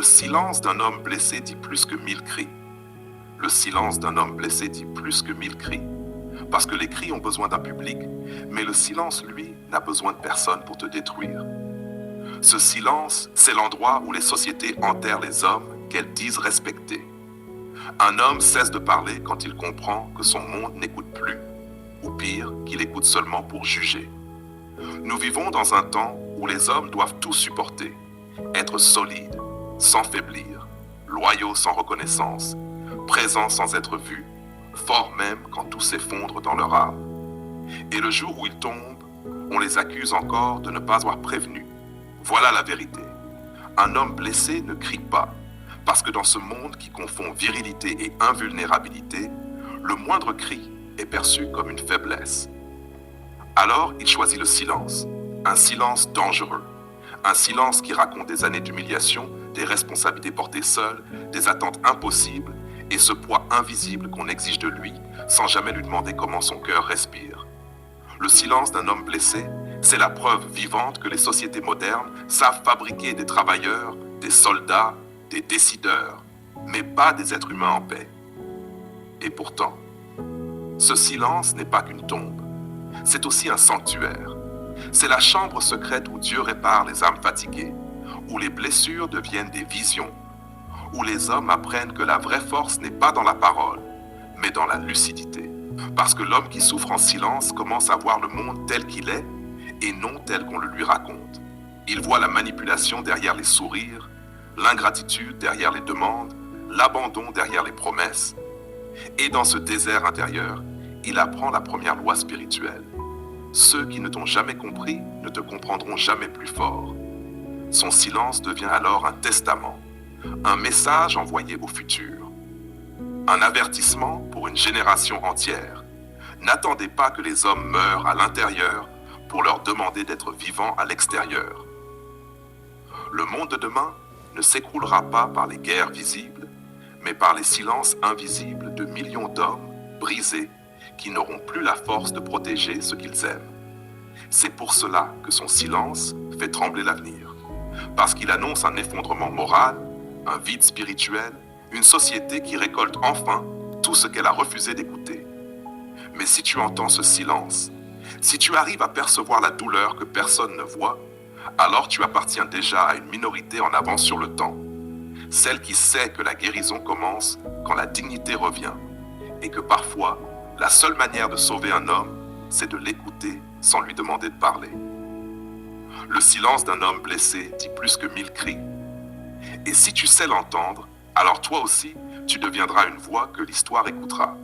silence d'un homme blessé dit plus que 1000 cris. Le silence d'un homme blessé dit plus que 1000 cris. Parce que les cris ont besoin d'un public, mais le silence, lui, n'a besoin de personne pour te détruire. Ce silence, c'est l'endroit où les sociétés enterrent les hommes qu'elles disent respecter. Un homme cesse de parler quand il comprend que son monde n'écoute plus, ou pire, qu'il écoute seulement pour juger. Nous vivons dans un temps où les hommes doivent tout supporter, être solides, sans faiblir, loyaux sans reconnaissance, présents sans être vus, forts même quand tout s'effondre dans leur âme. Et le jour où ils tombent, on les accuse encore de ne pas avoir prévenu. Voilà la vérité. Un homme blessé ne crie pas, parce que dans ce monde qui confond virilité et invulnérabilité, le moindre cri est perçu comme une faiblesse. Alors il choisit le silence, un silence dangereux, un silence qui raconte des années d'humiliation, des responsabilités portées seules, des attentes impossibles et ce poids invisible qu'on exige de lui sans jamais lui demander comment son cœur respire. Le silence d'un homme blessé, c'est la preuve vivante que les sociétés modernes savent fabriquer des travailleurs, des soldats, des décideurs, mais pas des êtres humains en paix. Et pourtant, ce silence n'est pas qu'une tombe, c'est aussi un sanctuaire. C'est la chambre secrète où Dieu répare les âmes fatiguées, où les blessures deviennent des visions, où les hommes apprennent que la vraie force n'est pas dans la parole, mais dans la lucidité. Parce que l'homme qui souffre en silence commence à voir le monde tel qu'il est et non tel qu'on le lui raconte. Il voit la manipulation derrière les sourires, l'ingratitude derrière les demandes, l'abandon derrière les promesses. Et dans ce désert intérieur, il apprend la première loi spirituelle. Ceux qui ne t'ont jamais compris ne te comprendront jamais plus fort. Son silence devient alors un testament, un message envoyé au futur, un avertissement pour une génération entière. N'attendez pas que les hommes meurent à l'intérieur pour leur demander d'être vivants à l'extérieur. Le monde de demain ne s'écroulera pas par les guerres visibles, mais par les silences invisibles de millions d'hommes brisés qui n'auront plus la force de protéger ce qu'ils aiment. C'est pour cela que son silence fait trembler l'avenir, parce qu'il annonce un effondrement moral, un vide spirituel, une société qui récolte enfin tout ce qu'elle a refusé d'écouter. Mais si tu entends ce silence, si tu arrives à percevoir la douleur que personne ne voit, alors tu appartiens déjà à une minorité en avance sur le temps, celle qui sait que la guérison commence quand la dignité revient, et que parfois, la seule manière de sauver un homme, c'est de l'écouter sans lui demander de parler. Le silence d'un homme blessé dit plus que 1000 cris. Et si tu sais l'entendre, alors toi aussi, tu deviendras une voix que l'histoire écoutera.